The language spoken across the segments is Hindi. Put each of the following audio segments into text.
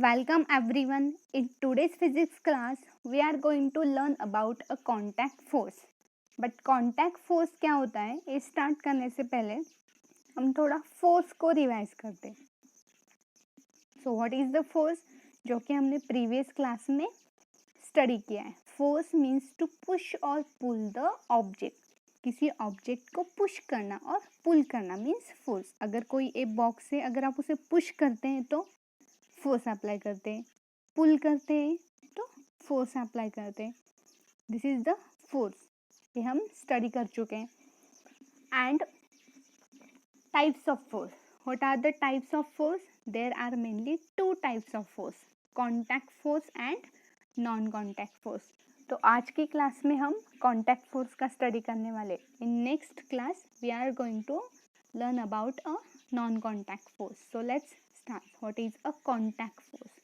Welcome everyone. In today's physics class, we are going to learn about a contact force. But contact force क्या होता है ये स्टार्ट करने से पहले हम थोड़ा फोर्स को रिवाइज करते हैं. So what is the force जो कि हमने प्रीवियस क्लास में स्टडी किया है. फोर्स मीन्स टू पुश और पुल द ऑब्जेक्ट. किसी ऑब्जेक्ट को पुश करना और पुल करना मीन्स फोर्स. अगर कोई एक बॉक्स है, अगर आप उसे पुश करते हैं तो फोर्स अप्लाई करते हैं, पुल करते हैं तो फोर्स अप्लाई करते हैं. This is the force. ये हम स्टडी कर चुके हैं. And types of force. What are the types of force? There are mainly two types of force, contact force and non contact force. तो आज की क्लास में हम कॉन्टैक्ट फोर्स का स्टडी करने वाले. In next class we are going to learn about a non-contact force. So let's start. What is a contact force?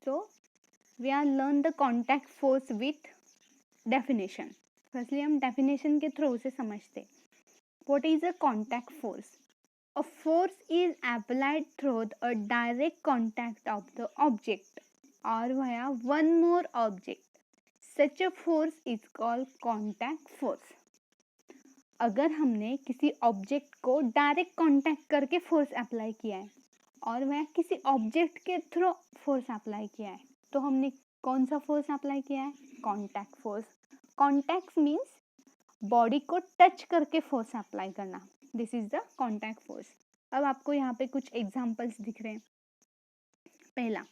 So we are learn the contact force with definition. Firstly हम definition के through से समझते. What is a contact force? A force is applied through a direct contact of the object or via one more object. Such a force is called contact force. अगर हमने किसी ऑब्जेक्ट को डायरेक्ट कांटेक्ट करके फोर्स अप्लाई किया है और वह किसी ऑब्जेक्ट के थ्रू फोर्स अप्लाई किया है तो हमने कौन सा फोर्स अप्लाई किया है? Contact force. Contact means body को टच करके फोर्स अप्लाई करना. This is the contact force. अब आपको यहाँ पे कुछ एग्जांपल्स दिख रहे हैं. पहला,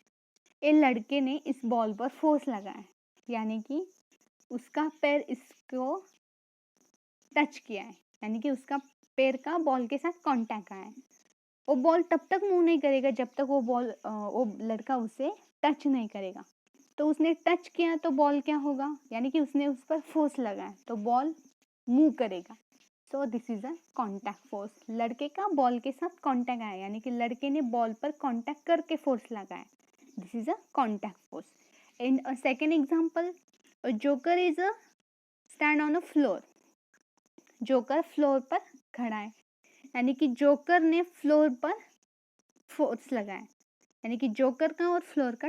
ये लड़के ने इस बॉल पर फोर्स लगाया, यानी कि उसका पैर इसको टच किया है, यानी कि उसका पैर का बॉल के साथ कांटेक्ट आया है. वो बॉल तब तक मूव नहीं करेगा जब तक वो लड़का उसे टच नहीं करेगा. तो उसने टच किया तो बॉल क्या होगा, यानी कि उसने उस पर फोर्स लगाया तो बॉल मूव करेगा. सो this is a contact force. लड़के का बॉल के साथ कांटेक्ट आया, यानी कि लड़के ने बॉल पर कांटेक्ट करके फोर्स लगाया. This is a contact force. In a second example, joker is a stand on a floor. Joker floor पर खड़ा है, यानी कि जोकर ने फ्लोर पर फोर्स लगाया, यानी कि जोकर का और फ्लोर का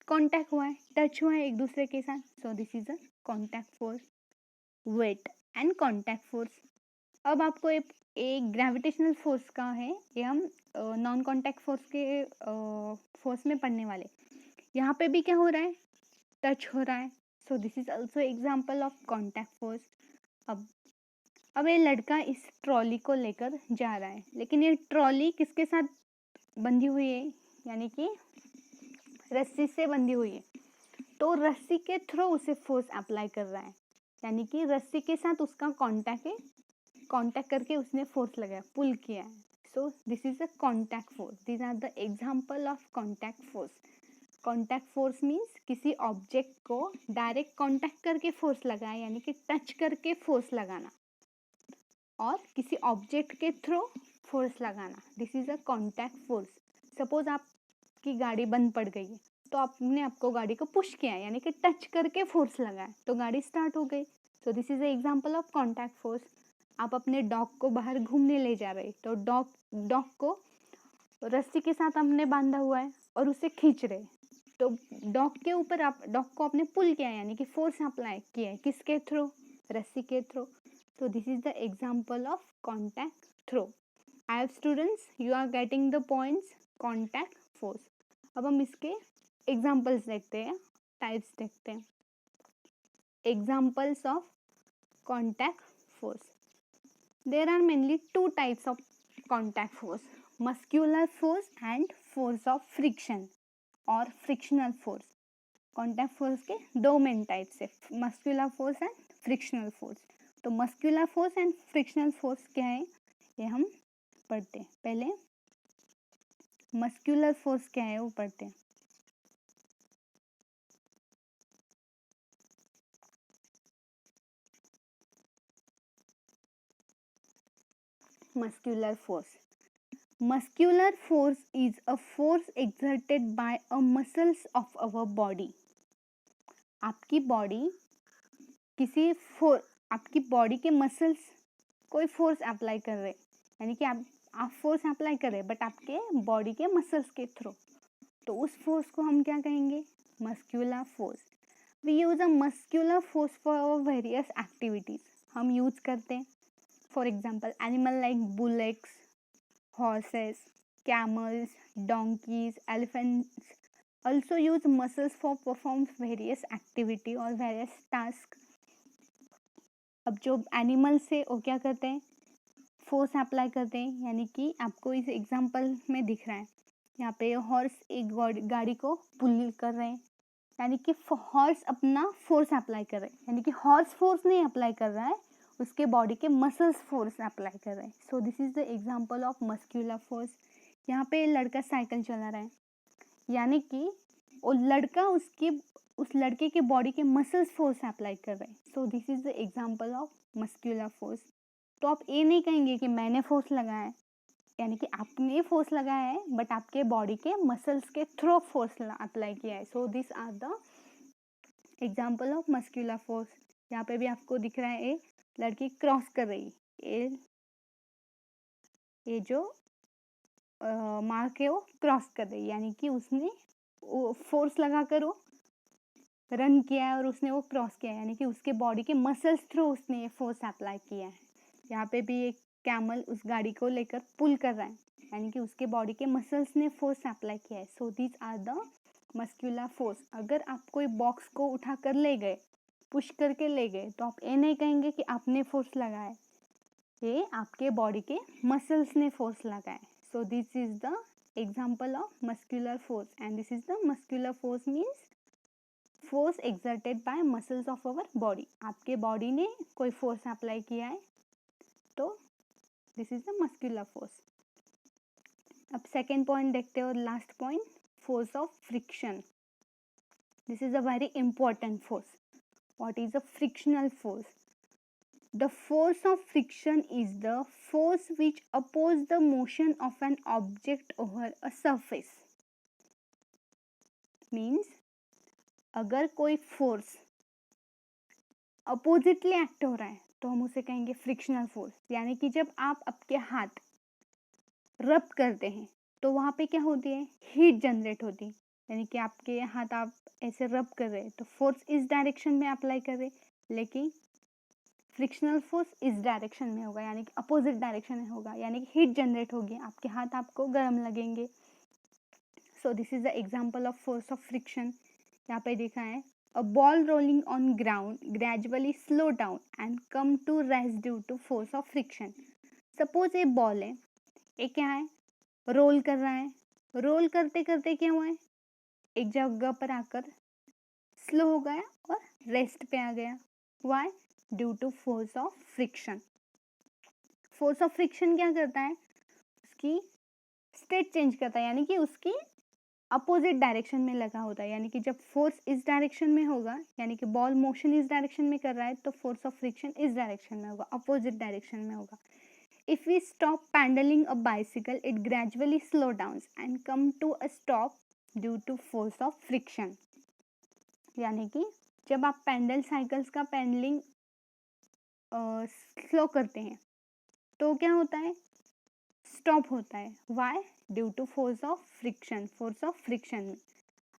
कांटेक्ट हुआ है, टच हुआ है एक दूसरे के साथ. So this is a contact force. Weight and contact force. अब आपको एक ग्रेविटेशनल फोर्स का है, ये हम नॉन कांटेक्ट फोर्स के फोर्स में पढ़ने वाले. यहाँ पे भी क्या हो रहा है? टच हो रहा है. So this is also example of contact force. अब ये लड़का इस ट्रॉली को लेकर जा रहा है, लेकिन ये ट्रॉली किसके साथ बंधी हुई है? यानी कि रस्सी से बंधी हुई है. तो रस्सी के थ्रू उसे फोर्स अप्लाई कर रहा है, यानी कि रस्सी के साथ उसका कांटेक्ट है, कांटेक्ट करके उसने फोर्स लगाया, पुल किया है. So this is a contact force. These are the example of contact force. Contact force means किसी ऑब्जेक्ट को डायरेक्ट कांटेक्ट करके फोर्स लगाया, यानी कि टच करके फोर्स लगाना और किसी ऑब्जेक्ट के थ्रू फोर्स लगाना. This is a contact force. Suppose आपकी गाड़ी बंद पड़ गई है तो आपने आपको गाड़ी को पुश किया है, यानी कि टच करके फोर्स लगाया तो गाड़ी स्टार्ट हो गई. सो this is a example of contact force. आप अपने डॉग को बाहर घूमने ले जा रहे तो डॉग को रस्सी के साथ हमने बांधा हुआ है और उसे खींच रहे, तो डॉग के ऊपर आप डॉग को आपने पुल किया, यानी कि फोर्स अप्लाई किया है. किसके थ्रू? रस्सी के through. So this is the example of contact throw. I have students, you are getting the points. Contact force. अब हम इसके examples देखते हैं, types देखते हैं. Examples of contact force. There are mainly two types of contact force: muscular force and force of friction or frictional force. Contact force के दो मेन टाइप्स है, muscular force and frictional force. तो muscular force and frictional force क्या है ये हम पढ़ते हैं. पहले मस्कुलर फोर्स क्या है वो पढ़ते हैं. Muscular force. Muscular force is a force exerted by a muscles of our body. आपकी बॉडी आपकी बॉडी के मसल्स कोई फोर्स अप्लाई कर रहे, यानी कि आप फोर्स अप्लाई कर रहे बट आपके बॉडी के मसल्स के थ्रू. तो उस फोर्स को हम क्या कहेंगे? Muscular force. We use a muscular force for our various activities. हम यूज करते हैं for example animal like bullocks, horses, camels, donkeys, elephants also use muscles for perform various activity और various task। अब जो एनिमल्स है वो क्या करते हैं? फोर्स अप्लाई करते हैं, यानी कि आपको इस एग्जांपल में दिख रहा है यहाँ पे हॉर्स एक गाड़ी को पुल कर रहे हैं, यानी कि हॉर्स अपना फोर्स अप्लाई कर रहे हैं, यानी कि हॉर्स फोर्स नहीं अप्लाई कर रहा है, उसके बॉडी के मसल्स फोर्स अप्लाई कर रहे हैं। सो this is the example of muscular force. यहाँ पे लड़का साइकिल चला रहा है, यानी कि वो लड़का उस लड़के के बॉडी के मसल्स फोर्स अप्लाई कर रहे हैं। सो this is the example of muscular force. तो आप ये नहीं कहेंगे कि मैंने फोर्स लगाया है, यानी कि आपने फोर्स लगाया है बट आपके बॉडी के मसल्स के थ्रू फोर्स अप्लाई किया है। So this are the example of muscular force. यहाँ पे भी आपको दिख रहा है एक लड़की क्रॉस कर रही है, ये जो मार्क है वो क्रॉस कर रही है, यानी कि उसने वो फोर्स लगाकर वो रन किया है और उसने वो क्रॉस किया है, यानी कि उसके बॉडी के मसल्स थ्रू उसने ये फोर्स अप्लाई किया है। यहाँ पे भी एक कैमल उस गाड़ी को लेकर पुल कर रहा है, यानी कि उसके बॉडी के मसल्स ने फोर्स अप्लाई किया है। So these are the muscular force. अगर आप कोई बॉक्स को उठा कर ले गए, पुश करके ले गए, तो आप ये नहीं कहेंगे कि आपने फोर्स लगाया, ये आपके बॉडी के मसल्स ने फोर्स लगाया। सो this is the example of muscular force and this is the muscular force means force exerted by muscles of our body. आपके बॉडी ने कोई फोर्स अप्लाई किया है, तो this is the muscular force. अब सेकेंड पॉइंट देखते हैं और last point, force of friction. This is a very important force. What is a frictional force? The force of friction is the force which opposes the motion of an object over a surface. Means अगर कोई फोर्स अपोजिटली एक्ट हो रहा है तो हम उसे कहेंगे फ्रिक्शनल फोर्स। यानी कि जब आप आपके हाथ रब करते हैं तो वहाँ पे क्या होती है? हीट जनरेट होती है, यानी कि आपके हाथ आप ऐसे रब कर रहे हैं तो फोर्स इस डायरेक्शन में अप्लाई कर रहे, लेकिन फ्रिक्शनल फोर्स इस डायरेक्शन में होगा, यानी कि अपोजिट डायरेक्शन में होगा, यानी कि हीट जनरेट होगी, आपके हाथ आपको गर्म लगेंगे। So this is the example of force of friction. यहाँ पे देखा है a ball rolling on ground gradually slow down and come to rest due to force of friction. Suppose ये बॉल है, ये क्या है? रोल कर रहा है, रोल करते करते क्या हुआ है? एक जगह पर आकर स्लो हो गया और रेस्ट पे आ गया। Why? Due to force of friction. Force of friction क्या करता है? उसकी स्टेट चेंज करता है, यानी कि उसकी अपोजिट डायरेक्शन में लगा होता है, यानी कि जब फोर्स इस डायरेक्शन में होगा, यानी कि बॉल मोशन इस डायरेक्शन में कर रहा है, तो फोर्स ऑफ फ्रिक्शन इस डायरेक्शन में होगा, अपोजिट डायरेक्शन में होगा। If we stop pedalling a bicycle it gradually slow down and come to a stop due to force of friction. यानी कि जब आप पैडल साइकिल्स का पैडलिंग स्लो करते हैं तो क्या होता है? स्टॉप होता है। Why? Due to force of friction. Force of friction में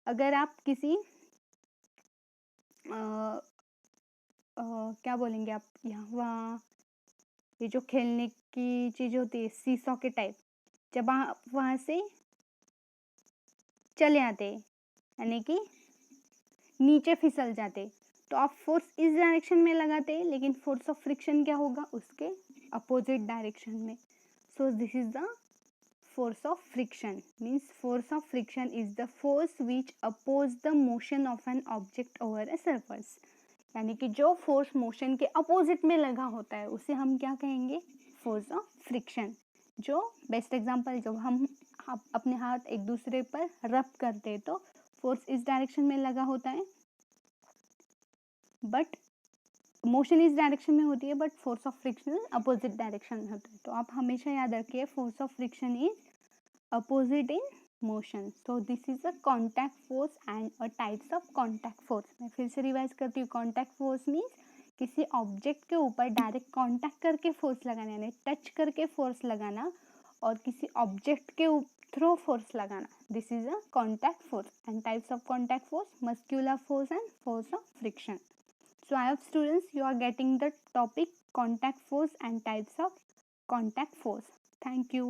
अगर आप किसी क्या बोलेंगे आप, यहाँ वहाँ ये जो खेलने की चीज होती है सीसॉ के टाइप, जब आप वहाँ से चले आते यानी कि नीचे फिसल जाते, तो आप फोर्स इस डायरेक्शन में लगाते, लेकिन फोर्स ऑफ फ्रिक्शन क्या होगा? उसके अपोजिट डायरेक्शन में। सो this is the force of friction. Means force of friction is the force which oppose the motion of an object over a surface. यानी कि जो फोर्स मोशन के अपोजिट में लगा होता है उसे हम क्या कहेंगे? Force of friction. जो बेस्ट एग्जांपल, जब हम अपने हाथ एक दूसरे पर रब करते हैं तो फोर्स इस डायरेक्शन में लगा होता है, बट मोशन इस डायरेक्शन में होती है, but force of friction opposite direction में होता है। तो आप हमेशा याद रखिए force of friction is opposite in motion. So this is a contact force and a types of contact force. मैं फिर से रिवाइज करती हूँ। कॉन्टैक्ट फोर्स मीन्स किसी ऑब्जेक्ट के ऊपर डायरेक्ट कॉन्टैक्ट करके फोर्स लगाना, यानी टच करके फोर्स लगाना, और किसी ऑब्जेक्ट के थ्रो फोर्स लगाना, this is a contact force. And types of contact force, muscular force and force of friction. So I hope students you are getting the topic contact force and types of contact force. Thank you.